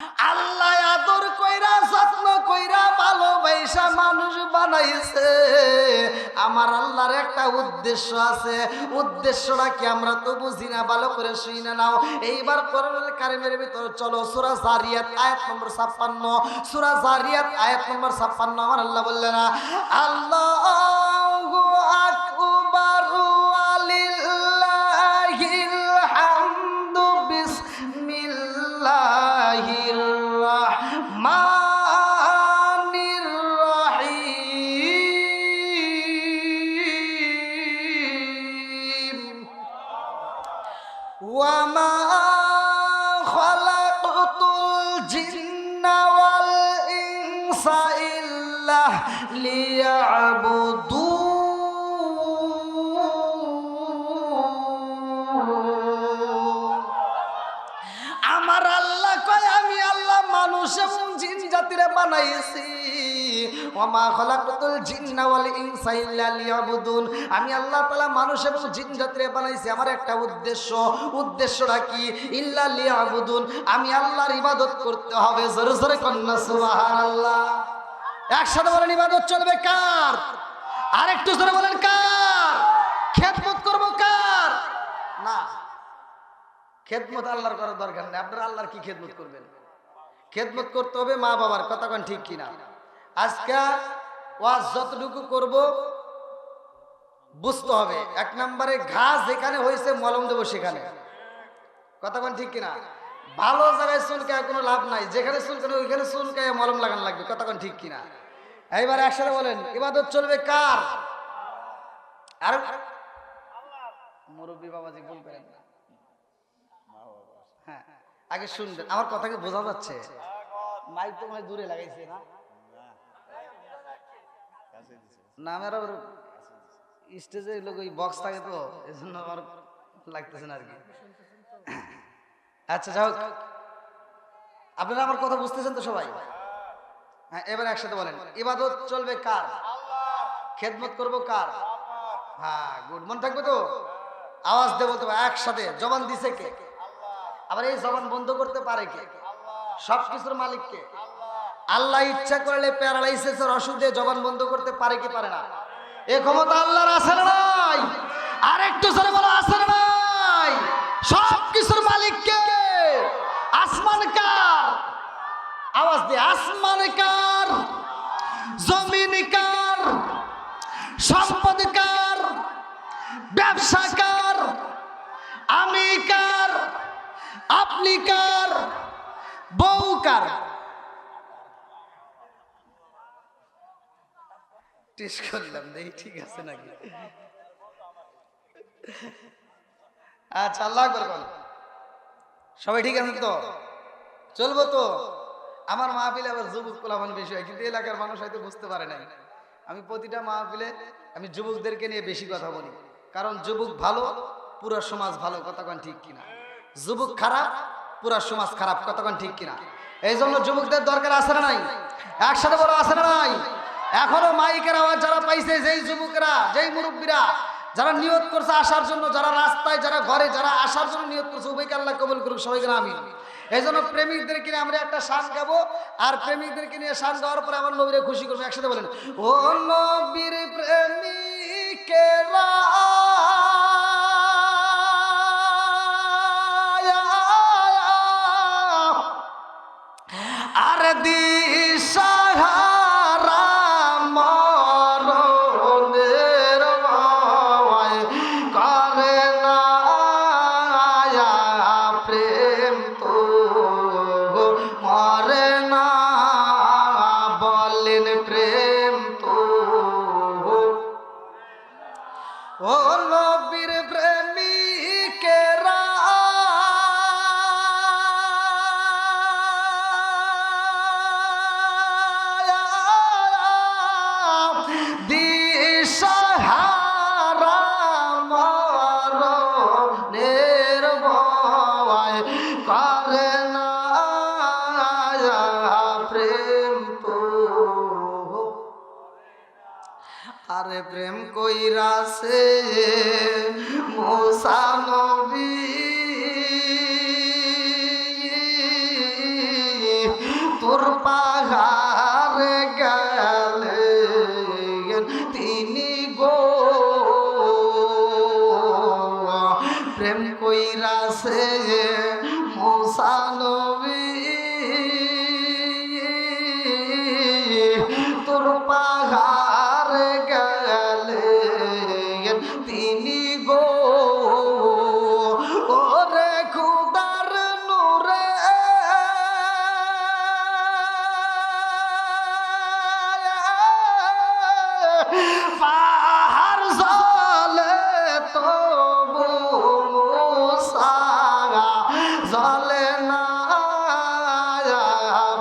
আল্লাহ আদর কইরা যত্ন কইরা ভালোবাসা মানুষ বানাইছে। আমার আল্লাহর একটা উদ্দেশ্য আছে, উদ্দেশ্যটা কি আমরা তো বুঝি না, ভালো করে শুনে নাও। এইবার কোরআনুল কারীমের ভিতর চলো সূরা জারিয়াত আয়াত নম্বর 56, সূরা জারিয়াত আয়াত নম্বর 56 আমার আল্লাহ বললেন না, আল্লাহু আকবার ওয়ালিল্লাহিল হামদু বিসমিল্লাহির রাহমানির রহিম ওয়া মা খালাকতুল জিন্না ওয়াল ইনসা ইল্লা লিয়াবুদুন। আমার আল্লাহ কয় আমি আল্লাহ মানুষ এবং জিন জাতিরে বানাইছি। ওমা খালাকতুল জিন্না ওয়াল ইনসা ইল্লা লিয়াবুদুন। আমি আল্লাহ তাআলা মানুষ এবং জিন জাতিরে বানাইছি আমার একটা উদ্দেশ্য। উদ্দেশ্যটা কি? ইল্লা লিয়াবুদুন, আমি আল্লাহর ইবাদত করতে হবে। জোরে জোরে কন্না সুবহানাল্লাহ। একসাথে বলেন ইবাদত চলবে কার? আরেকটু জোরে বলেন কার? খেদমত করব কার? না, খেদমত আল্লাহর করার দরকার নেই। আপনারা আল্লাহর কি খেদমত করবেন? খেদমত করতে হবে মা বাবার। কথা কোন ঠিক কিনা? আজকে ওয়াজ যতটুকু করব বুঝতে হবে, এক নম্বরে ঘাস যেখানে হয়েছে মলম দেবো সেখানে। কথা কোন ঠিক কিনা? ভালো জায়গায় চুলকায় কোনো লাভ নাই, যেখানে চুলকানো ওইখানে চুলকায় মলম লাগানো লাগবে। কথা কোন ঠিক কিনা? এইবার একসাথে বলেন ইবাদত চলবে কার? আর মুরব্বী বাবাজি ভুল করেন না। হ্যাঁ, আগে শুনবেন, আমার কথাকে বোঝা যাচ্ছে? মাইক তো মনে দূরে লাগাইছে না? না, আমার স্টেজে লোক ওই বক্স থাকে তো এই জন্য আমার লাগতেছে না আর কি। আচ্ছা যাই হোক, আপনারা আমার কথা বুঝতেছেন তো সবাই? হ্যাঁ, এবার একসাথে বলেন ইবাদত চলবে কার? খেদমত করব কার? হ্যাঁ, গুড, মন থাকবে তো? আওয়াজ দেবো তো একসাথে। জবান দিছে কে? আবার এই জবান বন্ধ করতে পারে কে? সবকিছুর মালিক কে? আল্লাহ ইচ্ছা করলে প্যারালাইসিসের ওষুধে জবান বন্ধ করতে পারে কি পারে না? এই ক্ষমতা আল্লাহর আছে না নাই? আরেকটু জোরে বলো আছে না নাই? সবকিছুর মালিক কে? আসমান কার? আওয়াজ দিয়ে, আসমান কার? জমিন কার? সম্পদ কার? ব্যবসা কার? আমি কার? আপনি কার? বউ কার? টেস্ট করলাম দেখি ঠিক আছে নাকি। আচ্ছা, আল্লাহ আকবার বল। সবাই ঠিক আছেন তো? চলবো তো? আমার মাহফিলে আবার যুবক পোলাপান বেশি হয়, কিন্তু এলাকার মানুষ হয়তো বুঝতে পারে নাই। আমি প্রতিটা মাহফিলে আমি যুবকদেরকে নিয়ে বেশি কথা বলি, কারণ যুবক ভালো পুরো সমাজ ভালো। কথা কোন ঠিক কিনা? যুবক খারাপ পুরো সমাজ খারাপ। কথা কোন ঠিক কিনা? এই জন্য যুবকদের দরকার আছে না নাই? একসাথে বলো আছে না নাই? এখনো মাইকের আওয়াজ যারা পাইছে, যেই যুবকরা, যেই মুরব্বীরা যারা নিয়ত করছে আসার জন্য, যারা রাস্তায়, যারা ঘরে, যারা আসার জন্য নিয়ত করছে, উভয়কে আল্লাহ কবুল করুক। সবাইকে আমিন। এই জন্য প্রেমিকদেরকে নিয়ে আমরা একটা শান গাবো, আর প্রেমিকদেরকে নিয়ে শান গাওয়ার পরে আমার নবীরে খুশি করবো। একসাথে বলেন ও নবীর প্রেমিকেরা আর দিশাহারা মরণের ভয় করে না প্রেম তো মরে না। বলেন প্রেম তো ও নবীর প্রেমিকেরা দিশাহারা মরণের ভয় করে না প্রেম তো। আরে প্রেম কইরাছে মুসা নবী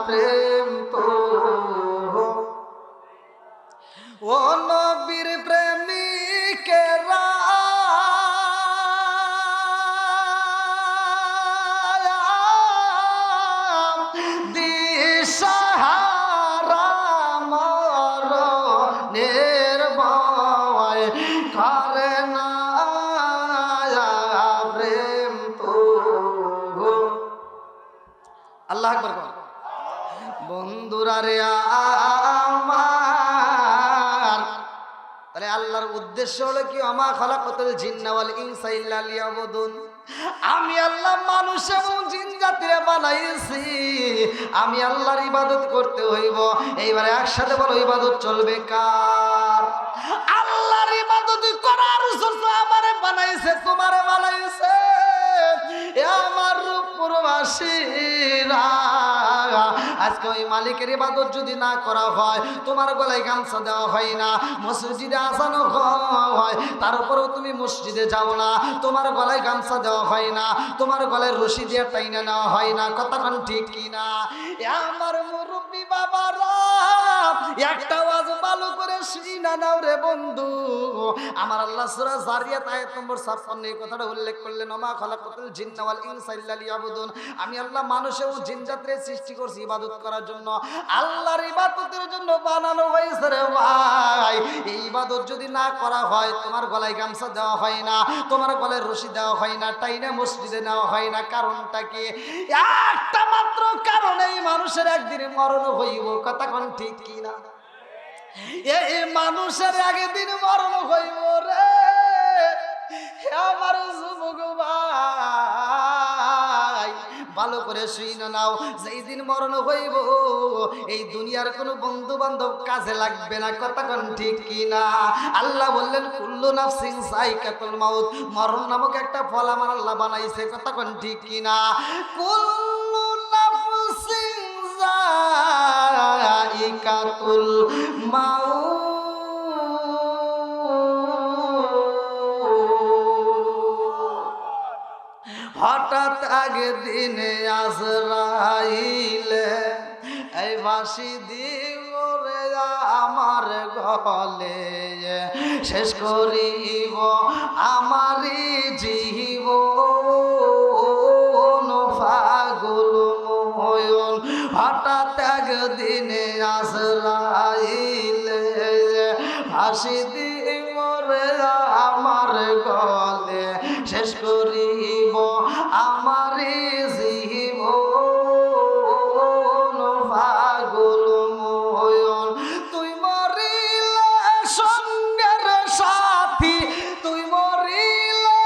প্রেম তো ও নবীর প্রেমিকেরা দিশাহারা মরণের ভয় করে না প্রেম তো আল্লাহ আকবার কর বন্ধুরা রে আমার তাহলে আল্লাহর উদ্দেশ্য হলো কি আমা খালাকাতুল জিন্না ওয়াল ইনসা ইল্লা লিয়াবুদুন আমি আল্লাহ মানুষ এবং জিন জাতিরে বানাইছি আমি আল্লাহর ইবাদত করতে হইব এইবারে একসাথে বলো ইবাদত চলবে কার আল্লাহর ইবাদত করার জন্য আমারে বানাইছে তোমারে বানাইছে এ আমার রূপবাসীরা আজকে ওই মালিকের ইবাদত যদি না করা হয় তোমার গলায় গামছা দেওয়া হয় না মসজিদে আসানো হয় তারপরেও তুমি মসজিদে যাও না তোমার গলায় গামছা দেওয়া হয় না তোমার গলায় রশি দিয়ে টাইনা নেওয়া হয় না কতক্ষণ ঠিক কিনা আমার মুরব্বী বাবারা একটা আওয়াজ ভালো করে শুনা নাও রে বন্ধু আমার আল্লাহ সূরা জারিয়াত আয়াত নম্বর 56 এই কথাটা উল্লেখ করলেন ওমা খালাকাতুল জিন্না ওয়াল ইনসা ইল্লা লিয়াবুদুন আমি আল্লাহ মানুষ ও জিন জাতিরে সৃষ্টি করছি ইবাদত করার জন্য আল্লাহর ইবাদতের জন্য বানানো হয়েছে রে ভাই এই ইবাদত যদি না করা হয় তোমার গলায় গামছা দেওয়া হয় না তোমার গলায় রশি দেওয়া হয় না টাইনা মসজিদে নেওয়া হয় না কারণটা কি একটা মাত্র কারণ এই মানুষের একদিন মরণ হইব কতক্ষণ ঠিক কি না এই মানুষের একদিন মরণ হইব রে আমার যুবক ভাই ভালো করে শুইনা নাও যেই দিন মরণ হইব এই দুনিয়ার কোনো বন্ধু বান্ধব কাজে লাগবে না কতক্ষণ ঠিক কিনা আল্লাহ বললেন কুল্লু নাফসিন যায়কাতুল মাউত মরণ নামক একটা ফল আমার আল্লাহ বানাইছে কতক্ষণ ঠিক কিনা কুল্লু নাফসিন যায়কাতুল মাউত হঠাৎ আগে দিনে আজরাইলে এই ফাঁসি দিব রে আমার গলে শেষ করিব আমারই জীবন পাগল ময়ন হঠাৎ একদিনে আজরাইলে ফাঁসি দিব রে আমার গলে শেষ করিব আমারই জীবন পাগল ময়ন তুই মরিলে সঙ্গের সাথী তুই মরিলে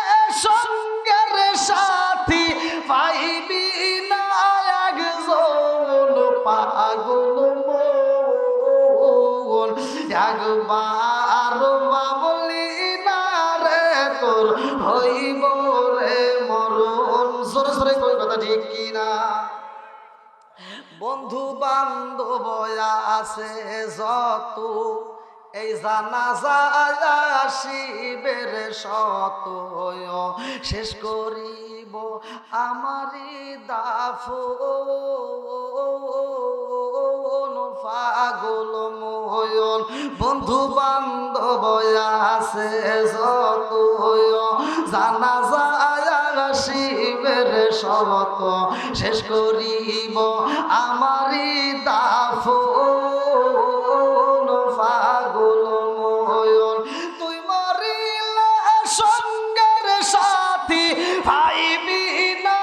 সঙ্গের সাথী পাইবি না একজন পাগল ময়ন একবার বাবলি না রে তোর হইব রে মরণ সরে সরে কই কথা ঠিক কিনা বন্ধু বান্ধব আছে যত এই জানাজা শিবের শত শেষ করিব আমারি দাফন পাগল ময়ন বন্ধু বান্ধব আছে যত জানাজা শিবের শত শেষ করিব আমারি দাফন পাগল ময়ন তুই মরিলে সঙ্গের সাথী পাইবি না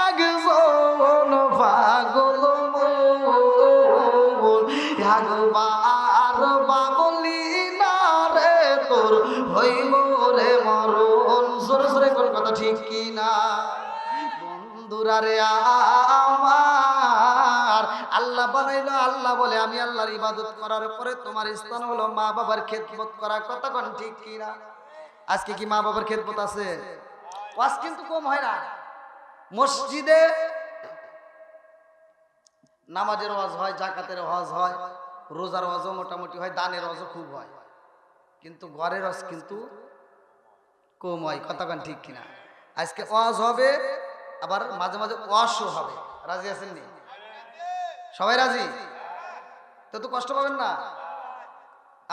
একজন পাগল ময়ন একবার বাবলি না রে তোর হইব রে মরণ জোরে জোরে কোন কথা ঠিক কি না বন্ধুরা রে আমার আল্লাহ বানাইলো আল্লাহ বলে আমি আল্লাহর ইবাদত করার পরে তোমার স্থান হলো মা বাবার খেদমত করা কতক্ষণ ঠিক কি না আজকে কি মা বাবার খেদমত আছে ওয়াজ কিন্তু কম হয় না মসজিদে নামাজের ওয়াজ হয় জাকাতের ওয়াজ হয় রোজার ওয়াজও মোটামুটি হয় দানের ওয়াজও খুব হয় কিন্তু ঘরের ওয়াজ কিন্তু কম হয় কতক্ষণ ঠিক কিনা আজকে ওয়াজ হবে আবার মাঝে মাঝে ওয়াশও হবে রাজি আছেন নি সবাই রাজি? তো কষ্ট পাবেন না।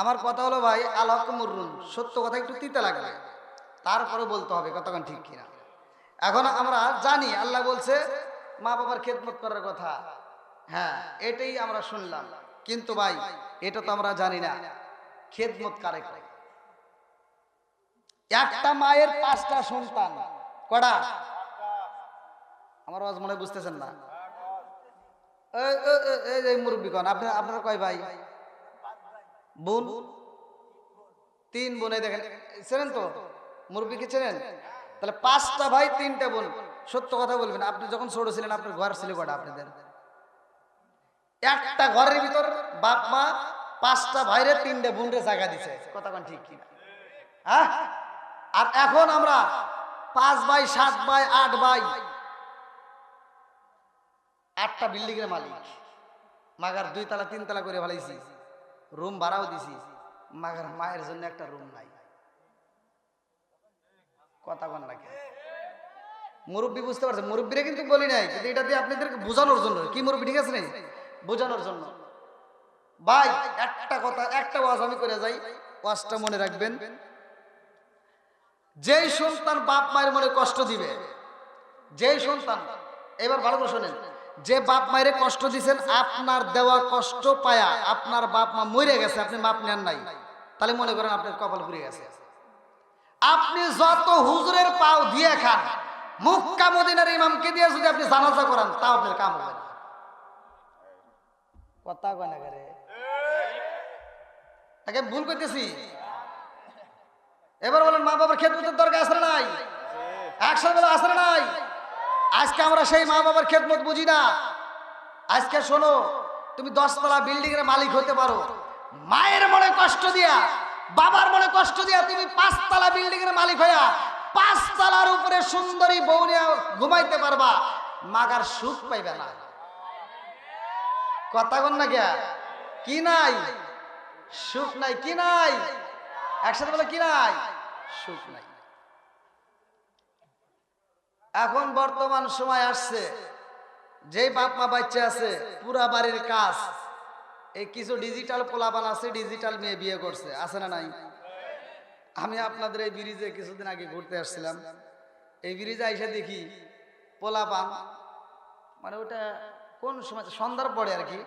আমার কথা হলো ভাই, আল হক মুররুন, সত্য কথা একটু তিতা লাগবে, তারপরে বলতে হবে কতক্ষণ ঠিক কিনা। এখন আমরা জানি আল্লাহ বলছে মা বাবার খেদমত করার কথা, হ্যাঁ এটাই আমরা শুনলাম, কিন্তু ভাই এটা তো আমরা জানি না খেদমত কারে করে। একটা মায়ের 5টা সন্তান, কটা? আমার আওয়াজ মনে হয় বুঝতেছেন না। এই যে মুরব্বীগণ, আপনারা কয় ভাই? বোন? 3 বোন। এই দেখেন, চেনেন তো মুরব্বীকে চেনেন? তাহলে 5টা ভাই 3টা বোন। সত্য কথা বলবেন, আপনি যখন ছোট ছিলেন আপনার ঘর ছিল কটা? আপনাদের একটা ঘরের ভিতর বাপ মা 5টা ভাইরে 3টে বোনরে জায়গা দিছে, কথা কোন ঠিক কিনা? হ্যাঁ। আর এখন আমরা 5 ভাই 7 ভাই 8 ভাই, 8টা বিল্ডিং এর মালিক, মাগার 2 তলা 3 তলা করে ফেলাইছি, রুম ভাড়াও দিছি, মাগার মায়ের জন্য একটা রুম নাই, কথা কোন নাকি? মুরব্বী বুঝতে পারছে, মুরব্বীরা কিন্তু বলি নাই, কিন্তু এটা দিয়ে আপনাদেরকে বোঝানোর জন্য। কি মুরব্বী, ঠিক আছে না? বোঝানোর জন্য। ভাই একটা কথা, একটা ওয়াজ আমি করে যাই, ওয়াজটা মনে রাখবেন। যেই সন্তান বাপ মায়ের মনে কষ্ট দিবে, যেই সন্তান, এবার ভালো করে শোনেন, যে বাপ মায়ের কষ্ট দিছেন, আপনার দেওয়া কষ্ট পায়া আপনার বাপ মা মরে গেছে, আপনি মাপ নেন নাই, তাহলে মনে করেন আপনার কপাল পুড়ে গেছে। আপনি যত হুজুরের পাও দিয়ে খান, মক্কা মদিনার ইমামকে দিয়ে যদি আপনি জানাজা করান, তাও আপনার কাম হবে না, কথা কয় না করে। তাকে ভুল করতেছি? এবার বলেন মা বাবার খেদমতের দরকার আছে না নাই? একসাথে বলে আছে না নাই? আজকে আমরা সেই মা বাবার খেদমত বুঝি না। আজকে শোনো, তুমি 10 তলা বিল্ডিং এর মালিক হতে পারো, মায়ের মনে কষ্ট দিয়া, বাবার মনে কষ্ট দিয়া তুমি 5 তলা বিল্ডিং এর মালিক হইয়া 5 তলার উপরে সুন্দরী বউ নিয়ে ঘুমাইতে পারবা, মাগার সুখ পাইবে না, কথা কন না গিয়া? কি নাই? সুখ নাই। কি নাই? একসাথে বলে কি নাই? সুখ নাই। এখন বর্তমান সময় আসছে, যেই বাপ মা বাচ্চা আছে, পুরা বাড়ির কাজ, এই কিছু ডিজিটাল পোলাপান আছে, ডিজিটাল মেয়ে বিয়ে করছে, আছে না নাই? আমি আপনাদের এই ব্রিজে কিছুদিন আগে ঘুরতে আসছিলাম, এই ব্রিজে আইসা দেখি পোলাপান, মানে ওটা কোন সময়, সন্ধ্যার পরে আর কি,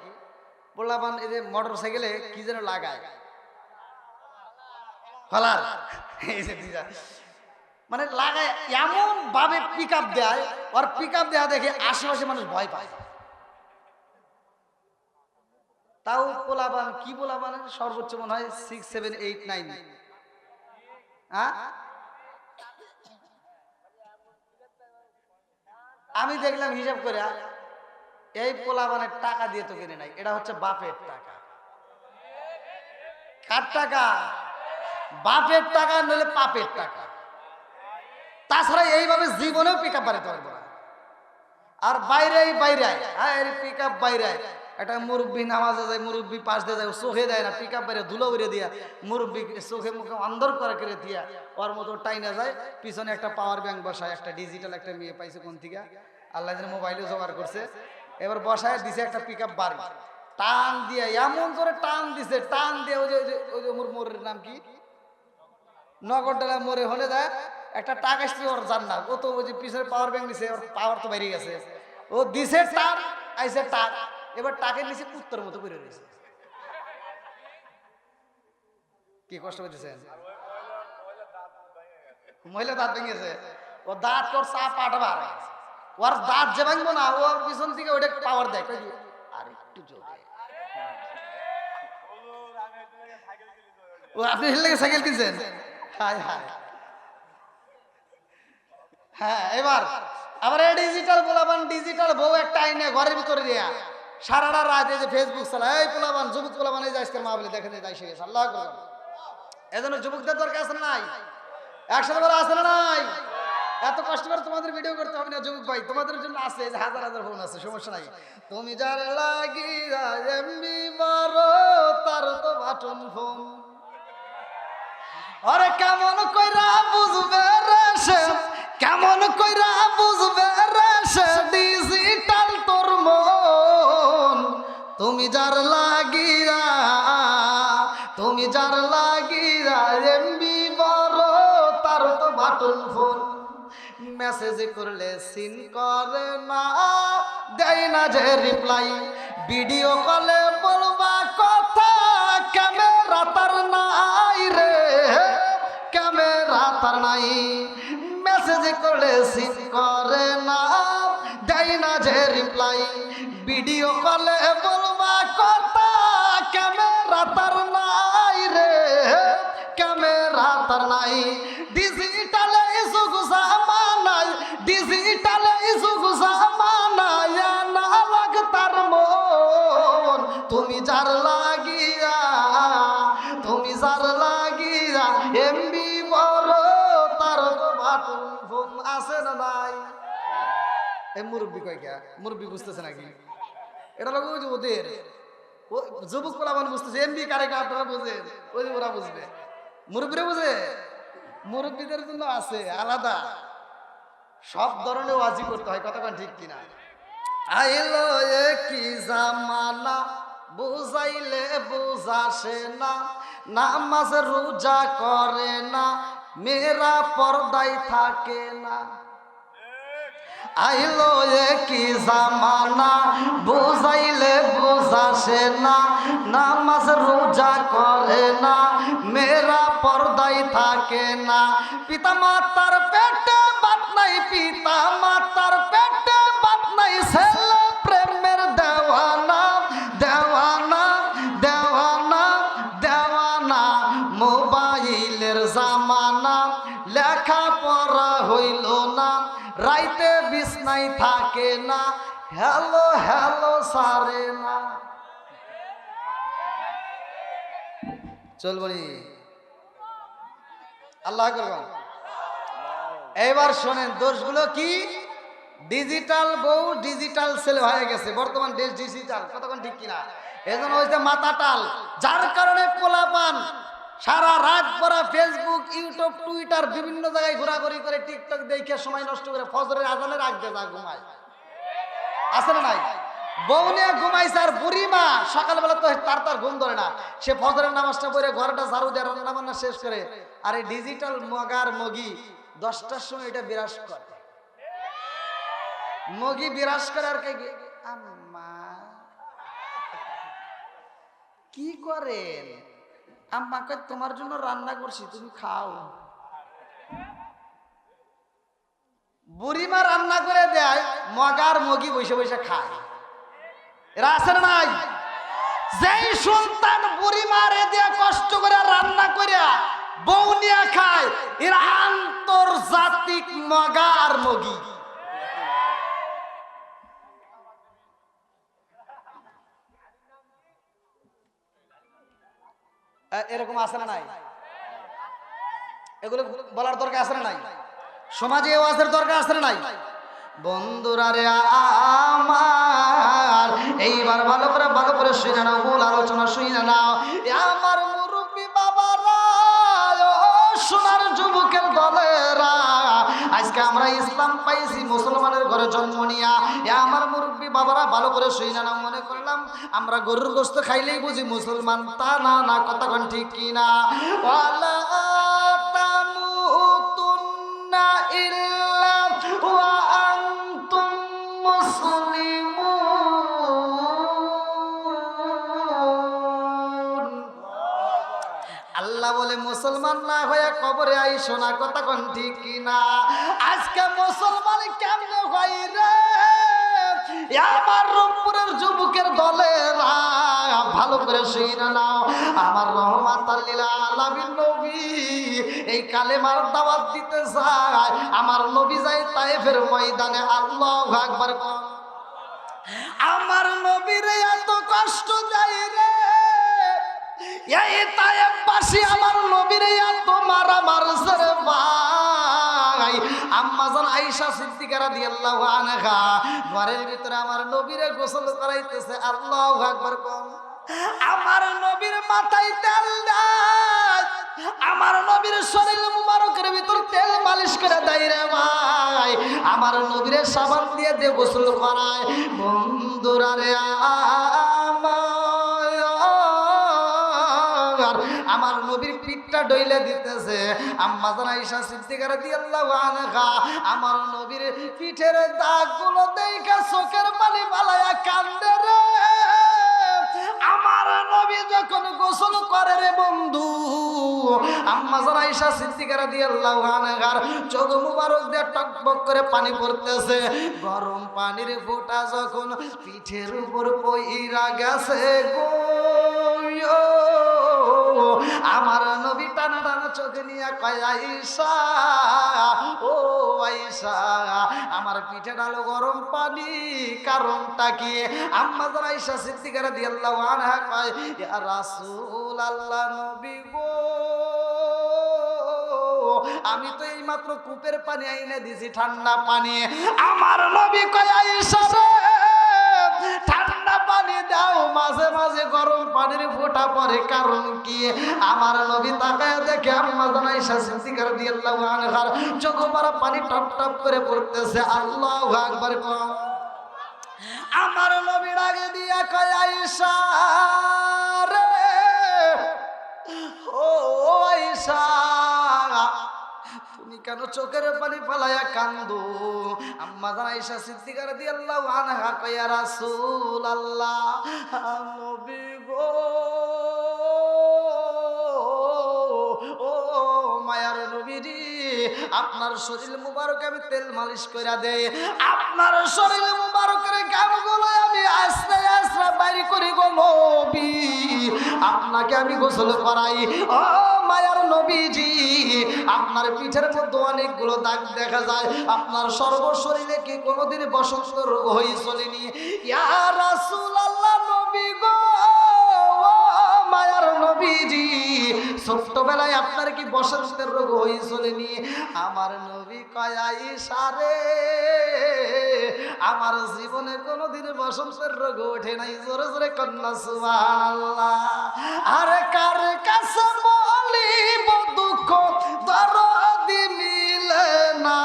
পোলাপান এই যে মোটর সাইকেলে কি যেন লাগায়, ফলার, এই যে মানে লাগায় এমন ভাবে পিক আপ দেয়, আর পিক আপ দেওয়া দেখে আশেপাশে মানুষ ভয় পায়। তাও পোলাপান, কি পোলাপান, সর্বোচ্চ মনে হয় 6, 7, 8, 9। হ্যাঁ, আমি দেখলাম হিসাব করে, এই পোলাপানের টাকা দিয়ে তো কিনে নাই, এটা হচ্ছে বাপের টাকা। কার টাকা? বাপের টাকা, নইলে পাপের টাকা। তাছাড়া এইভাবে জীবনেও পিক আপ বাড়াতে পারবো না। আর বাইরে পিক আপ বাইরে, একটা মুরব্বী নামাজে যায়, মুরব্বী পাশ দিয়ে যায়, চোখে দেয় না, পিক আপ বাইরে ধুলো উড়ে দিয়া মুরব্বী চোখে মুখে অন্ধর করে দিয়া ওর মতো টাইনা যায়, পিছনে একটা পাওয়ার ব্যাংক বসায়, একটা ডিজিটাল একটা মেয়ে পাইছে কোন থেকে আল্লাহ যেন মোবাইলে জোগাড় করছে, এবার বসায় দিছে একটা পিক আপ বাড়ি, টান দিয়ে এমন জোরে টান দিছে, টান দিয়ে ওই যে মোরের নাম কি, নগরডালা মোড়ে হলে যায়, একটা টাক আসছে ওর জান্নাত, ও তো ওই যে পিছনে পাওয়ার ব্যাংক দিছে, ওর পাওয়ার তো বাইরে গেছে, ও দিছে টাক, আইছে টাক, এবার টাকের নিচে কুত্তর মতো করে রয়েছে। কি কষ্ট পেতেছেন? মহিলা দাঁত ভেঙেছে, ও দাঁত তোর চাপ আটা বার, ওর দাঁত যে ভাঙবো না, ও পিছন থেকে ওইটা পাওয়ার দেয়, আর একটু জোরে, ও আপনি হেলে সাইকেল কিনছেন? হায় হায়। হ্যাঁ, এবার আবার ডিজিটাল পোলাপান, ডিজিটাল বউ একটা আইনে ঘরের ভিতরে দেয়া সারাটা রাত এই যে ফেসবুক চালায়, এই পোলাপান, যুবক পোলাপান এই যে আজকের মা বলে দেখেন এই যাইছে, আল্লাহ আকবার। এজন্য যুবকদের দরকার আছে না নাই? একসাথে বলা আছে না নাই? এত কষ্ট করে তোমাদের ভিডিও করতে হবে না যুবক ভাই, তোমাদের জন্য আছে, এই যে হাজার হাজার ফোন আছে, সমস্যা নাই। তুমি যার লাগি এমবি মারো, তার তো বাটন ফোন, আরে কেমন কইরা বুঝবে রে সে, কেমন কইরা বুঝবে রে সে, ডিজিটাল তোর মন তুমি যার লাগিয়া, তুমি যার লাগিয়া এমবি বড় তার তো বাটন ফোন, মেসেজ করলে সিন করে না, দেয় না যে রিপ্লাই, ভিডিও কলে বলবা কথা ক্যামেরা তার নাই রে, ক্যামেরা তার নাই, মেসেজ করলে সিন করে না, দেয় না যে রিপ্লাই, ভিডিও কলে বলবা কথা ক্যামেরা তার নাই রে, ক্যামেরা তার নাই। ডিজিটালে যুগ জামানায়, ডিজিটালে যুগ জামানায় না লাগ তার মন, তুমি যার লাগিয়া, তুমি যার লাগিয়া এমবি বড় তার তো বাটন ফোন আছে না নাই? এই মুরব্বী কয় কে? মুরব্বী বুঝতেছে নাকি? এটা লোক ওই যে ওদের যুবক পোলাপান বুঝতেছে, এমবি কারে কা আপনারা বুঝেন, ওই যে ওরা বুঝবে, মুরব্বীরা বুঝে। মুরব্বীদের জন্য আছে আলাদা, সব ধরনের ওয়াজি করতে হয়, কতক্ষণ ঠিক কিনা? আইলো কি জামানা বুঝাইলে বুঝাসে না, নামাজ রোজা করে না, মেয়েরা পর্দায় থাকে না। আইলো কি জামানা বুঝাইলে বুঝাসে না, নামাজ রোজা করে না, মেয়েরা পর্দায় থাকে না। পিতা মাতার পেটে বাত নাই, পিতা মাতার পেটে বাত নাই, ছেলে প্রেমের দেওয়ানা, দেওয়ানা, দেওয়ানা, দেওয়ানা। মোবাইলের জামানা, লেখা পড়া হইল না, রাইতে বিছনায় থাকে না, হ্যালো হ্যালো সারে না। চলবনি আল্লাহ করবেন। এইবার শোনেন দোষগুলো কি? ডিজিটাল বউ ডিজিটাল ছেলে হয়ে গেছে, বর্তমান দেশ ডিজিটাল, কতক্ষণ ঠিক কিনা? এজন্য হয়েছে মাথা টাল, যার কারণে পোলাপান সারা রাত পরা ফেসবুক, ইউটিউব, টুইটার বিভিন্ন জায়গায় ঘোরাঘুরি করে, টিকটক দেখে সময় নষ্ট করে ফজরের আজানের আগে যা ঘুমায়, আছে না নাই? বউ নিয়ে ঘুমাইছে, আর বুড়ি মা সকালবেলা তো তার ঘুম ধরে না, সে ফজরের নামাজটা পড়ে ঘরটা ঝাড়ু দিয়ে রান্না বান্না শেষ করে, আর এই ডিজিটাল মগার মগি 10টার সময় এটা বিরাজ করে, মগি বিরাজ করে। আর কে আম্মা কি করেন? আম্মা কয় তোমার জন্য রান্না করছি, তুমি খাও। বুড়িমা রান্না করে দেয়, মগার মগি বসে বসে খায়। এরা আছে না নাই? যেই সন্তান বুড়িমারে দিয়ে কষ্ট করে রান্না করে বউ নিয়ে খায়, এরা আন্তর্জাতিক মগার মগি। এরকম আছে না নাই? এগুলো বলার দরকার আছে না নাই? সমাজে ওয়াজের দরকার আছে না নাই? বন্ধুরা রে আমার, এইবার ভালো করে শুনে নাও, মূল আলোচনা শুনে নাও। আমার মুরব্বী বাবারা, সোনার যুবকের দলেরা, আজকে আমরা ইসলাম পাইছি মুসলমানের ঘরে জন্ম নিয়া। আমার মুরব্বী বাবারা ভালো করে শুনে নাও। মনে করলাম আমরা গরুর গোশত খাইলেই বুঝি মুসলমান, তা না, না, কতক্ষণ ঠিক কিনা? ওয়ালা তামুতুন্না ইল্লা ওয়া আনতুম মুসলিমুন। আল্লাহ বলে মুসলমান না হয়ে কবরে আইসো না, কতক্ষণ ঠিক কিনা? আজকে মুসলমান কেমনে হয় রে? আমার রংপুরের যুবকের দলেরা ভালো করে শুনে নাও। আমার রহমাতাল লিল আলামিন নবী এই কালেমার দাওয়াত দিতে যায়। আমার নবী যায় তায়েফের ময়দানে, আল্লাহু আকবার। আমার নবীর এত কষ্ট যায় রে, এই তায়েফবাসী আমার নবীর এত মারা মারছে রে ভাই। আম্মা জান আয়েশা সিদ্দিকা রাদিয়াল্লাহু আনহা ঘরের ভিতরে আমার নবীরে গোসল করাইতেছে, আল্লাহু আকবার। আমার নবীর মাথায় তেল দেয়, আমার নবীর শরীর মুবারকের ভিতর তেল মালিশ করে দেয় রে ভাই। আমার নবীরে সাবান দিয়ে গোসল করায়। বন্ধুরা রে আমার, আমার নবীর পিঠটা ডইলে দিতেছে। আম্মা জান আয়েশা সিদ্দিকা রাদিয়াল্লাহু আনহা আমার নবীর পিঠের দাগগুলো দেখা চোখের পানি ফালায়া কান্দে রে। আমার নবী যখন গোসল করে রে বন্ধু, আম্মা জান আয়েশা সিদ্দিকা রাদিয়াল্লাহু আনহার চোখ মুবারক দিয়ে টকবক করে পানি পড়তেছে। গরম পানির ফোঁটা যখন পিঠের উপর পইরা গেছে গো, আমার নবী টানা টানা চোখে নিয়ে কয় আয়েশা, ও আয়েশা আমার পিঠে ডালো গরম পানি, কারণটা কি? আম্মা জান আয়েশা সিদ্দিকা রাদিয়াল্লাহু আনহা কয় ইয়া রাসূলুল্লাহ, নবী গো আমি তো এই মাত্র কূপের পানি আইনে দিছি, ঠান্ডা পানি। আমার নবী কয় আয়েশা রে ঠান্ডা পানি দাও, মাঝে মাঝে গরম পানির ফোঁটা পড়ে, কারণ কি? আমার নবী তাকায় দেখে আম্মা জান আয়েশা সিদ্দিকা রাদিয়াল্লাহু আনহার চোখ ভরা পানি টপ টপ করে পড়তেছে। আল্লাহু আকবার কও। আমার নবী আগে দিয়া কয় আয়েশা রে, ও আয়েশা তুমি কেন চোখের পানি ফেলায়া কান্দো? আম্মা জান আয়েশা সিদ্দিকা রাদিয়াল্লাহু আনহা কয় ইয়া রাসূলুল্লাহ, নবী গো ও মায়ার নবীজি, আপনার শরীর মুবারকে আমি তেল মালিশ কইরা দেই, আপনার শরীর মুবারকের ঘামগুলো আমি আস্তে আস্তে বাইরে করি গো নবী, আপনাকে আমি গোসল করাই। ও মায়ার নবীজি, আপনার পিঠের মধ্যে অনেকগুলো দাগ দেখা যায়, আপনার সর্বশরীরে কি কোনোদিন বসন্ত রোগ হয়েছিলেনি? ইয়া রাসূলুল্লাহ, নবী গো মায়ার নবীজি, ছোট্টবেলায় আপনার কি বসন্তের রোগ হয়েছিলেনি? আমার নবী কয় আয়েশা রে আমার জীবনে কোনোদিন বসন্তের রোগ ওঠে নাই। জোরে জোরে কন্যা সুবহানাল্লাহ। আরে কার কাছে বলিব দুঃখ দরদি মিলে না,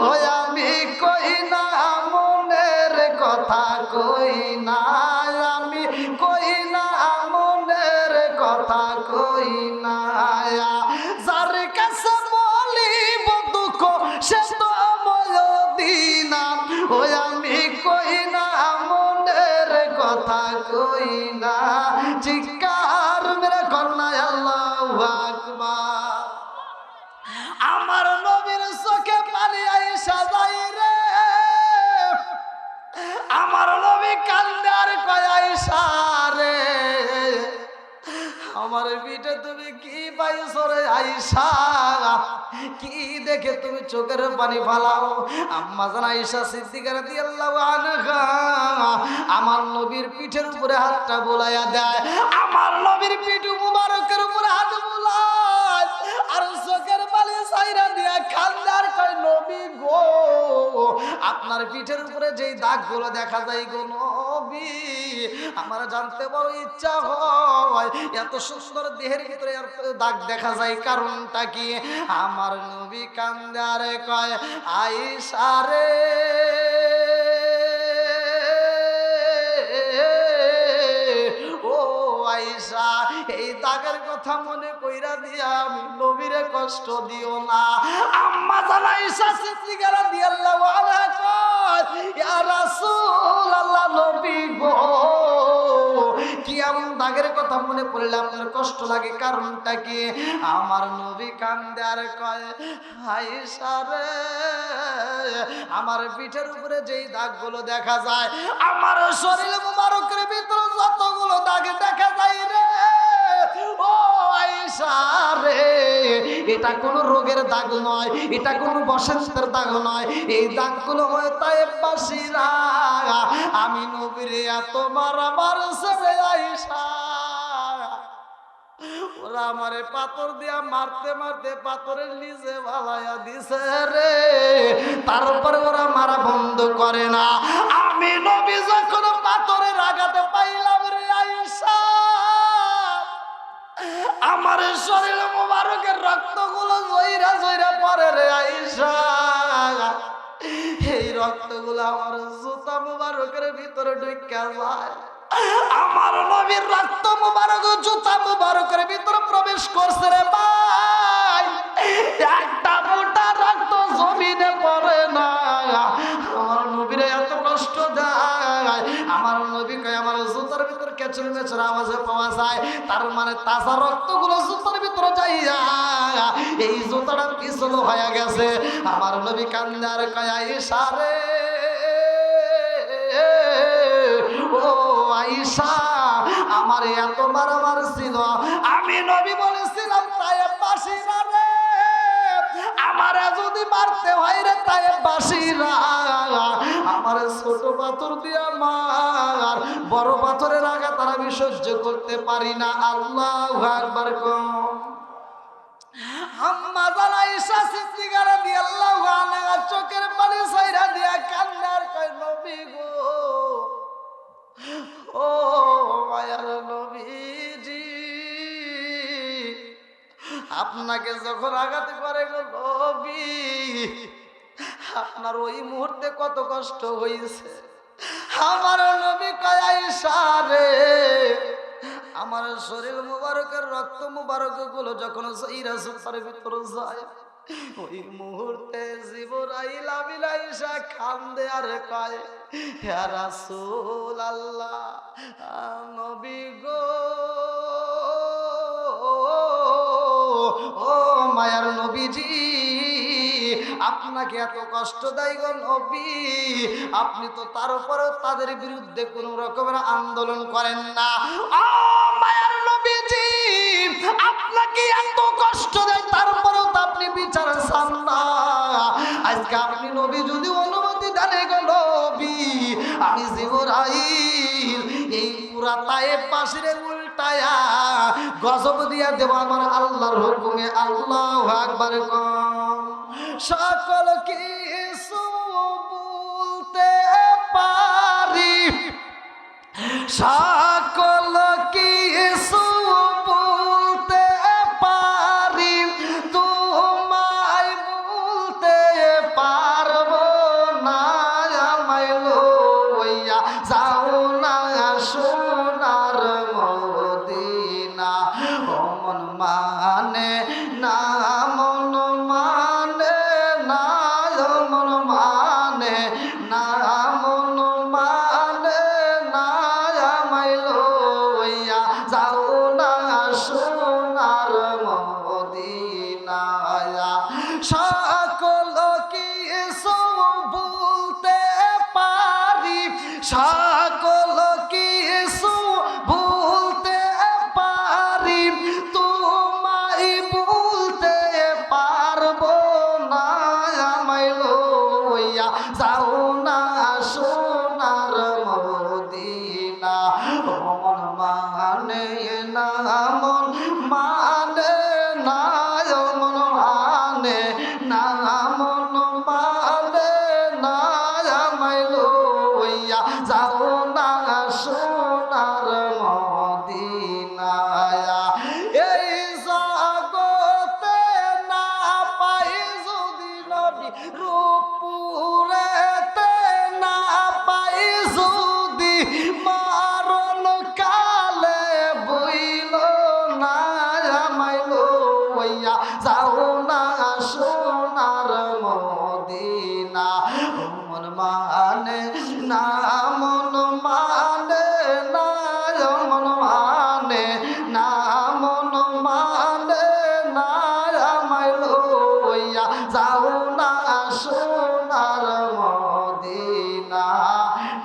ওই আমি কই না মনের কথা, কই না আমি কই না মনের কথা, কই না। যার কাছে বলিব দুঃখ সে তো ময়দিনা, ওই আমি কই না মনের কথা, কই না। চিৎকার মেরে কন্যা আল্লাহু আকবার। আমার নবীর চোখে পানি আয়েশা যাই রে, আমার নবী কান্দে আর কয় আয়েশা রে আমার পিঠে তুমি কি পাইছো রে আয়েশা, কি দেখে তুমি চোখের পানি ফালাও? আম্মা জান আয়েশা সিদ্দিকা রাদিয়াল্লাহু আনহা আমার নবীর পিঠের উপরে হাতটা বুলাইয়া দেয়, আমার নবীর পিঠ মুবারকের উপরে হাত বুলায় আর চোখের পানি ছাইরা দিয়া কান্দে আর কয় নবী গো আপনার পিঠের উপরে যেই দাগগুলো দেখা যায় গো নবী, আমার জানতে বড় ইচ্ছা হয় এত সুন্দর দেহের ভিতরে দাগ দেখা যায়, কারণটা কি? আমার নবী কান্দে আর কয় আয়েশা রে ও আয়েশা, এই দাগের কথা মনে কইরা দিয়া আমি নবীরে কষ্ট দিও না। আম্মা জান আয়েশা সিদ্দিকা রাদিয়াল্লাহু আনহা কয় ইয়া রাসূলুল্লাহ, নবী গো কি এমন দাগের কথা মনে পড়লে আপনার কষ্ট লাগে, কারণটা কি? আমার নবী কান্দে আর কয় আয়েশা রে আমার পিঠের উপরে যেই দাগগুলো দেখা যায়, আমার শরীর মুবারকের ভিতরে যতগুলো দাগ দেখা যায় রে ও আয়েশা রে, এটা কোনো রোগের দাগ নয়, এটা কোনো বসন্তের দাগ নয়, এই দাগগুলো হয় তায়েফবাসীরা আমি নবীরে এত মারা মারছে রে আয়েশা, ওরা আমারে পাথর দিয়া মারতে মারতে পাথরের নিচে ভালাইয়া দিছে রে, তারপরে ওরা মারা বন্ধ করে না। আমি নবী যখন পাথরের আঘাতে পাইলাম রে আয়েশা, আমার শরীর মুবারকের রক্তগুলো জইরা জইরা পড়ে রে আয়েশা, এই রক্তগুলো আমার জুতা মুবারকের ভিতরে ঢুইকা যায়, আমার নবীর রক্ত মুবারক জুতা মুবারকের ভিতরে প্রবেশ করছে রে ভাই, একটা মোটা রক্ত জমিনে পড়ে না। আমার নবীর এত কষ্ট দেয়, আমার নবী কয় আমার জুতার ভিতরে কেচুর মেচুর আওয়াজে পাওয়া যায়, তার মানে তাজা রক্তগুলো জুতার ভিতরে যাইয়া এই জুতাটা পিছল হয়ে গেছে। আমার নবী কান্দার কয় আয়েশা রে, ও আয়েশা, আমার এত মারামার ছিল, আমি নবী বলেছিলাম তায়েব বাসীরা রে, আমারে যদি মারতে হয় রে তায়েব বাসীরা, আমার ছোট পাথর দিয়া মার, বড় পাথরের আঘাত আর আমি সহ্য করতে পারি না। আল্লাহু আকবার কম। আম্মা জানা আয়েশা সিদ্দিকা রাদিয়াল্লাহু আনহা চোখের পানি ছাইরা দিয়া কান্নার কয় নবী গো, ও মায়ার নবীজি, আপনাকে যখন আঘাত করে গো নবী, আপনার ওই মুহূর্তে কত কষ্ট হয়েছে। আমার নবী কয় আয়েশা রে, আমার শরীর মুবারকের রক্ত মুবারক গুলো যখন সইরা সুতার ভিতরে যায়, ওই মুহূর্তে জিবরাইল আমিন আয়েশা কান্দে আর কয় হে রাসূলুল্লাহ, নবী গো, ও মায়ার নবীজি, আপনাকে এত কষ্ট দেয় গো নবী, আপনি তো তার উপরেও তাদের বিরুদ্ধে কোন রকমের আন্দোলন করেন না। ও মায়ার নবীজি, আপনাকে এত কষ্ট দেয় তারপরেও তো আপনি বিচার চান না। আজকে আপনি নবী যদি অনুমতি দেন গো নবী, আমি জিবরাইল এই পুরা তায়েব বাসীরে উল্টায়া গজব দিয়া দেব আমার আল্লাহর হুকুমে। আল্লাহু আকবার কম। সকল কিছু বলতে পারি, সকল কিছু বলতে পারি, তোমায় বলতে পারবো না, আমায় লইয়া যাও না সোনার মদিনা। ও মন মানে না, মন মানে না, মন মানে না, মন মানে না, আমায় লইয়া যাও না সোনার মদিনা। সকল কিছু বলতে পারি, সকল কিছু বলতে পারি, তোমায় বলতে পারবো না, আমায় লইয়া যাও না সোনার মদিনা। মন মানে না, মন মানে না, মন মানে না, মন মানে না, আমায় লইয়া যাও না সোনার মদিনা। এই জগতে না পাই যদি নবী, রূপপুরেতে না পাই যদি, মরণ কালে বইল না, আমায় লইয়া যাও না সোনার মদিনা। মন মানে না, মন মানে না, মন মানে না, মন মানে না, আমায় লইয়া যাও না সোনার মদিনা।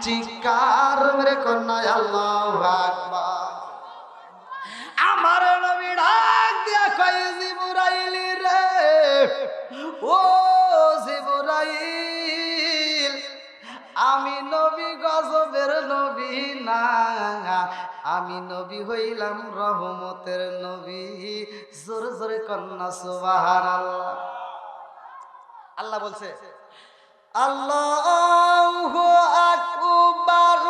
চিৎকার মেরে কন্যা আল্লাহু আকবার। আমার নবী ডাক দিয়া কয় জিবরাইল রে, ও জিবরাইল, আমি নবী গজবের নবী না, আমি নবী হইলাম রহমতের নবী। জোরে জোরে কন্যা সুবহানাল্লাহ। আল্লাহ বলছে আল্লাহু আকবার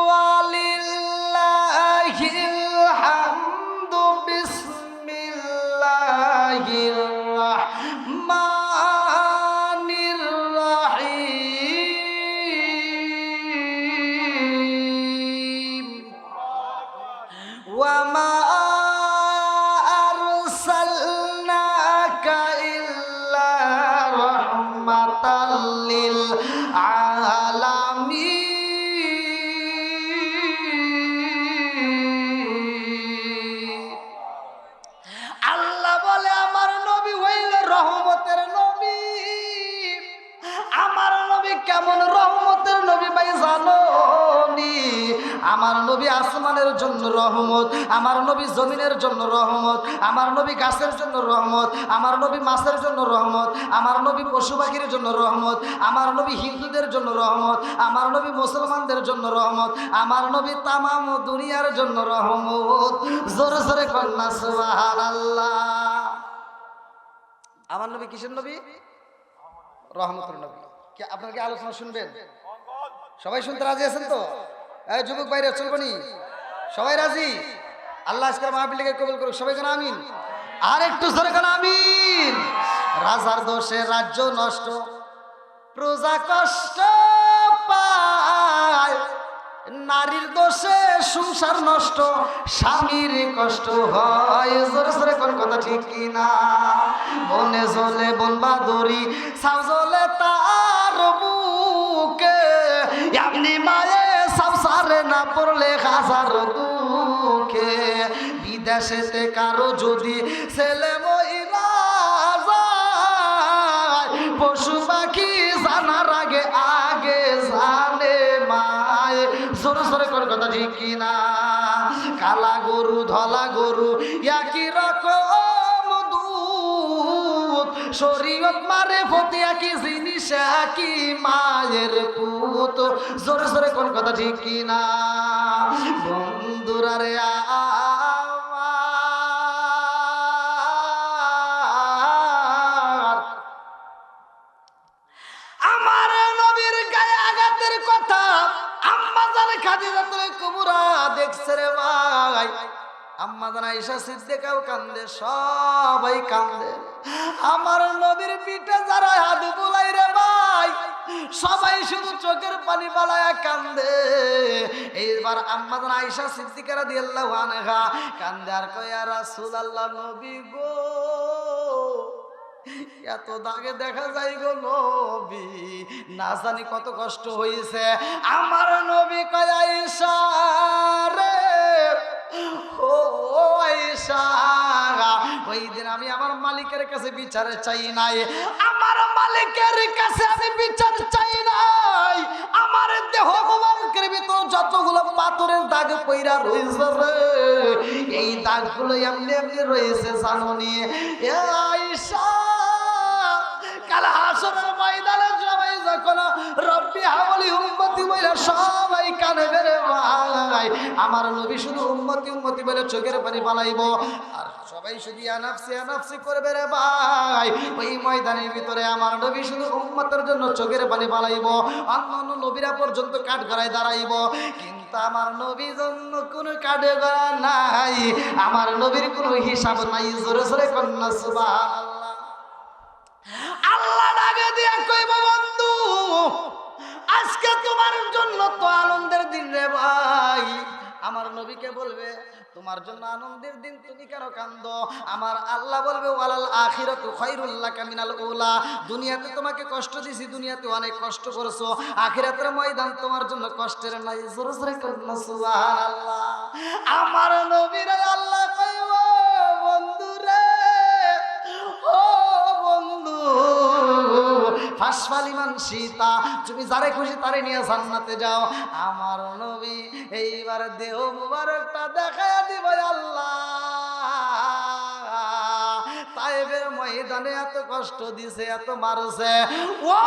ওয়ালিল্লাহিল হামদু, বিসমিল্লাহির রাহমানির রাহিম। ওয়া মা আরসালনাকা ইল্লা রাহমাতাল লিল আলামিন। আল্লাহ বলে আমার নবী হইল রহমতের নবী। আমার নবী কেমন রহমতের নবী ভাই জানো নি? আমার নবী আসমানের জন্য রহমত, আমার নবী জমিনের জন্য রহমত, আমার নবী গাছের জন্য রহমত, আমার নবী মাছের জন্য রহমত, আমার নবী পশু পাখির জন্য রহমত, আমার নবী হিন্দুদের জন্য রহমত, আমার নবী মুসলমানদের জন্য রহমত, আমার নবী তামাম দুনিয়ার জন্য রহমত। জোরে জোরে কন্যা সুবহানাল্লাহ। আমার নবী কিসের নবী? রহমতের নবী। কি আপনারা কি আলোচনা শুনবেন? সবাই শুনতে রাজি আছেন তো? এই যুবক ভাইরা চলবনি? সবাই রাজি? আল্লাহ আজকের মাহফিলকে কবুল করুক। সবাই কেন আমিন? আর একটু জোরে কেন আমিন? রাজার দোষে রাজ্য নষ্ট, প্রজা কষ্ট পায়, নারীর দোষে সংসার নষ্ট, স্বামীর কষ্ট হয়। জোরে জোরে কোন কথা ঠিক কিনা? বনে জ্বলে বন বাদরি, ছাও জ্বলে তার বুকে, এমনি মায়ে সাও সারে না পড়লে হাজার দুঃখে। বিদেশেতে কারো যদি ছেলে মহিলা যায়, পশু পাখি জানার আগে আগে জানে মায়। জোরে জোরে কোন কথা ঠিক কিনা? কালা গরু ধলা গরু একই রকম দুধ, শরীয়ত মারে ফতে একই জিনিস একই মায়ের পুত। জোরে জোরে কোন কথা ঠিক কিনা? বন্ধুরা রে আমার নবীর গায়ে আঘাতের কথা আম্মা জান খাদিজাতুল কুবরা দেখছে রে ভাই। আম্মা জান আয়েশা সিদ্দিকাও কান্দে, সবাই কান্দে। আমার নবীর পিঠে যারা হাত বুলাই রে ভাই, সবাই শুধু চোখের পানি বালায়া কান্দে। এইবার আম্মা জান আয়েশা সিদ্দিকা রাদিয়াল্লাহু আনহা কান্দে আর কয়, ইয়া রাসূলুল্লাহ, নবী গো, এত দাগে দেখা যায় গো নবী, না জানি কত কষ্ট হয়েছে। আমার নবী কয়, আয়েশা রে, ও আয়েশা, ওই দিন আমি আমার মালিকের কাছে বিচার চাই নাই, আমার মালিকের কাছে আমি বিচার চাই নাই। আমার দেহ মোবারকের ভিতর যতগুলো পাথরের দাগ পইরা রয়েছে রে, এই দাগগুলো এমনি এমনি রয়েছে জানোনি এ আয়েশা? কাল হাসরের ময়দানে সবাই যখন রব্বি হাওলি উম্মতি বলে সবাই কাঁদবে রে ভাই, আমার নবী শুধু উম্মতি উম্মতি বলে চোখের পানি পালাইব, আর সবাই শুধু আনাফসি আনাফসি করবে রে ভাই। ওই ময়দানের ভিতরে আমার নবী শুধু উম্মতের জন্য চোখের পানি পালাইব, অন্যান্য নবীরা পর্যন্ত কাঠ গড়ায় দাঁড়াইব, কিন্তু আমার নবীর জন্য কোনো কাঠে গড়া নাই, আমার নবীর কোনো হিসাব নাই। জোরে জোরে কন্যা সুবহানাল্লাহ। আল্লাহ ডাকে দিয়া কইব, বন্ধু আজকে তোমার জন্য তো আনন্দের দিন রে ভাই। আমার নবীকে বলবে, তোমার জন্য আনন্দের দিন, তুমি কেন কান্দো? আমার আল্লাহ বলবে, ওয়ালাল আখিরাতু খায়রুল লাকা মিনাল উলা, দুনিয়াতে তোমাকে কষ্ট দিছি, দুনিয়াতে অনেক কষ্ট করেছো, আখিরাতের ময়দান তোমার জন্য কষ্টের নাই। জোরে জোরে কন্যা সুবহানাল্লাহ। আমার নবীর আল্লাহ কইব, বন্ধু রে, ও বন্ধু, ফাসফালিমান সীতা, তুমি যারে খুশি তারে নিয়ে জান্নাতে যাও। আমার নবী এইবার দেহ মুবারকটা দেখায়া দিব আল্লাহ। তায়েবের ময়দানে এত কষ্ট দিছে, এত মারছে, ও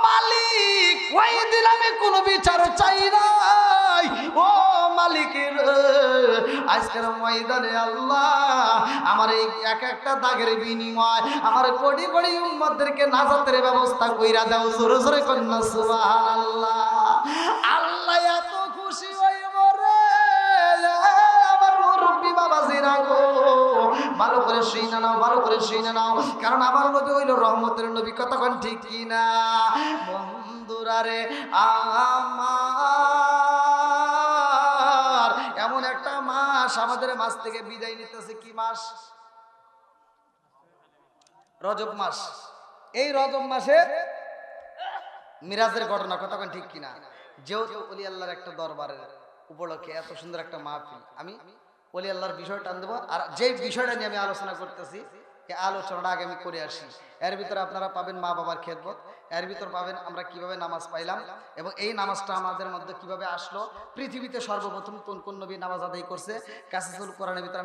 মালিক, ওই দিন আমি কোনো বিচার চাই নাই। ও মালিকের আজকের ময়দানে আল্লাহ আমার এই এক একটা দাগের বিনিময় আমার কোটি কোটি উম্মতদেরকে নাজাতের ব্যবস্থা কইরা দাও। জোরে জোরে কন্যা সুবহানাল্লাহ। আল্লাহ এত খুশি হইব রে, আমার মুরব্বি বাবাজিরা গো, ভালো করে শুইনা নাও, ভালো করে শুইনা নাও, কারণ আমার নবী হইল রহমতের নবী। কতক্ষণ ঠিক কিনা বন্ধুরা রে? আমার এমন একটা মাস মাস আমাদের মাস থেকে বিদায় নিতেছে। কি মাস? রজব মাস। এই রজব মাসে মিরাজের ঘটনা, কতক্ষণ ঠিক কিনা? যেহেতু ওলি আল্লাহর একটা দরবারের উপলক্ষে এত সুন্দর একটা মাহফিল, আমি ওলি আল্লাহর বিষয়টা টান দেবো। আর যে বিষয়টা নিয়ে আমি আলোচনা করতেছি, এই আলোচনাটা আগে আমি করে আসি। এর ভিতরে আপনারা পাবেন মা বাবার খেদমত, এর ভিতর পাবেন আমরা কিভাবে নামাজ পাইলাম এবং এই নামাজটা আমাদের মধ্যে কিভাবে আসলো, পৃথিবীতে সর্বপ্রথম কোন কোন নবী নামাজ আদায় করছে। কাসাসুল কোরআনের ভিতরে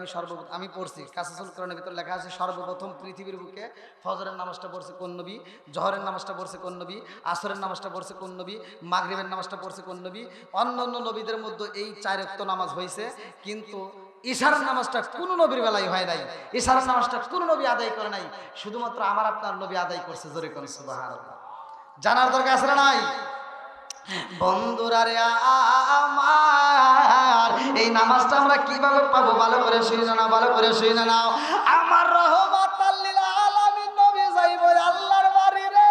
আমি পড়ছি, কাসাসুল কোরআনের ভিতরে লেখা আছে সর্বপ্রথম পৃথিবীর বুকে ফজরের নামাজটা পড়ছে কোন নবী, জহরের নামাজটা পড়ছে কোন নবী, আসরের নামাজটা পড়ছে কোন নবী, মাগরিবের নামাজটা পড়ছে কোন নবী। অন্যান্য নবীদের মধ্যে এই 4 ওয়াক্ত নামাজ হয়েছে, কিন্তু ইশারার নামাজটা কোন নবীর বেলায় হয় নাই। ইশারার নামাজটা কোন নবী আদায় করে নাই, শুধুমাত্র আমার আপনার নবী আদায় করছে। জোরে কোন সুবহানাল্লাহ। জানার দরকার আছে না নাই? বন্ধুরা রে আমার, এই নামাজটা আমরা কিভাবে পাবো? ভালো করে শুনে নাও, ভালো করে শুনে নাও। আমার রহমাতাল লিল আলামিন নবী যাইবো আল্লাহর বাড়ি রে।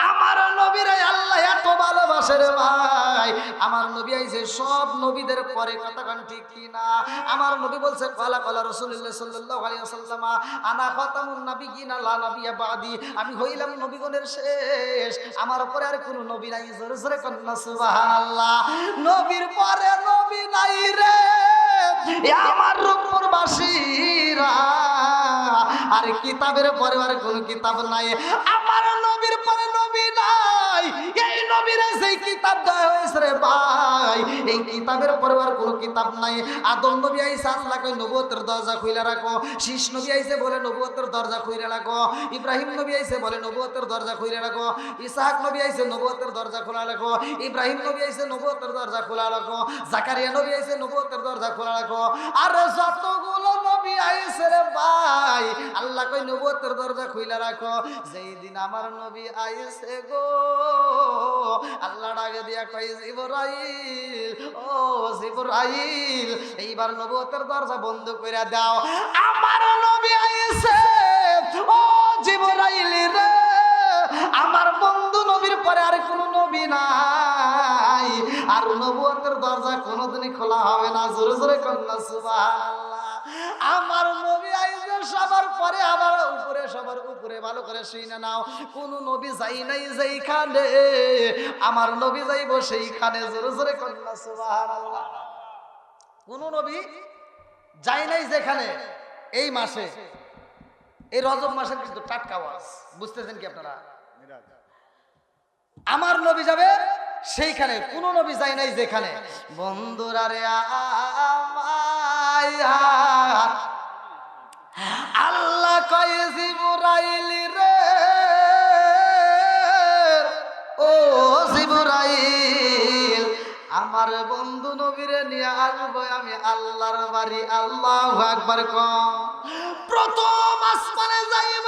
আমার নবীরে আল্লাহ এত ভালোবাসে রে ভাই। আমার নবী আইছে সব নবীদের পরে, কতক্ষণ ঠিক কিনা? আমার নবী বলছে কালা কালা রাসূলুল্লাহ সাল্লাল্লাহু আলাইহি ওয়াসাল্লাম, আনা খাতামুন নাবিয়িনা লা নাবিয়্যা বাদি, আমি হইলাম নবীগণের শেষ, আমার পরে আর কোনো নবী নাই। জোরে জোরে কন্না সুবহানাল্লাহ। নবীর পরে নবী নাই রে আমার রূপপুরবাসীরা, আর কিতাবের পরে আর কোনো কিতাব নাই। আমার নবীর পরে নবী নাই। এই নবীর যেই কিতাব দেওয়া হয়েছে রে ভাই, এই কিতাবের পরে আর কোনো কিতাব নাই। আদম নবী আইছে, আল্লাহ কই নবুয়তের দরজা খুলে রাখো। শীষ নবী আইছে বলে নবুয়তের দরজা খুলে রাখো। ইব্রাহিম নবী আইছে বলে নবুয়তের দরজা খুলে রাখো। ইসহাক নবী আইছে নবুয়তের দরজা খোলা রাখো। ইব্রাহিম নবী আইছে নবুয়তের দরজা খোলা রাখো। জাকারিয়া নবী আইছে নবুয়তের দরজা খোলা রাখো। আর যতগুলো নবী আইছে রে ভাই, আল্লাহ কই নবুয়তের দরজা খুলে রাখো। যেই দিন আমার নবী আইছে গো, আল্লাহ ডাকে দিয়া কই জিবরাইল, ও জিবরাইল, এইবার নবুয়তের দরজা বন্ধ করে দাও। আমার নবী আইছে, ও জিবরাইল রে, আমার বন্ধু নবীর পরে আর কোনো নবী নাই, আর নবুয়তের দরজা কোনোদিনই খোলা হবে না। জোরে জোরে কন্না সুবহানাল্লাহ। আমার নবী আইছে সবার পরে, আবার উপরে, সবার উপরে। ভালো করে শুনে নাও, কোন নবী যাই নাই যেইখানে, আমার নবী যাইব সেইখানে। জোরে জোরে কন্না সুবহানাল্লাহ। কোন নবী যাই নাই যেখানে। এই মাসে, এই রজব মাসের কিন্তু টাটকা ওয়াজ, বুঝতেছেন কি আপনারা? আমার নবী যাবে সেইখানে, কোন নবী যাই নাই যেখানে। বন্ধুরা রে আল্লাহ কয় জিবরাইল রে, ও জিবরাইল, আমার বন্ধু নবীরে নিয়ে আসবো আমি আল্লাহর বাড়ি। আল্লাহু আকবার কম। প্রথম আসমানে যাইব,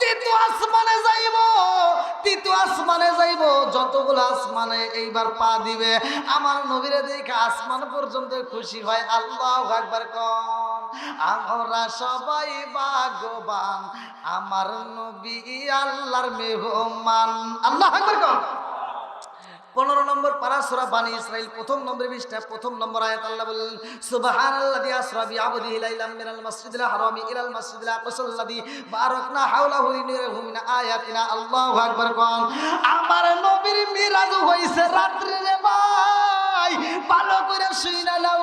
দ্বিতীয় আসমানে যাইব, তৃতীয় আসমানে যাইব। যতগুলো আসমানে এইবার পা দিবে, আমার নবীরে দেখে আসমান পর্যন্ত খুশি হয়। আল্লাহু আকবার কম। আমরা সবাই ভাগ্যবান, আমার নবী আল্লাহর মেহমান। আল্লাহু আকবার কম। 15 নম্বর পারা সূরা বানী ইসরাইল, প্রথম নম্বর পৃষ্ঠা, প্রথম নম্বর আয়াত। আল্লাহ বলেন সুবহানাল্লাযী আসরা বিআবদিহি লাইলাম মিনাল মাসজিদিল হারামি ইলাল মাসজিদিল আকসাল্লাযী বারাকনা হাওলাহু লিনুরিহু মিন আয়াতিনা। আল্লাহু আকবার কোন। আমার নবীর মিরাজ হইছে রাত্রে রে ভাই, ভালো করে শুইনা নাও।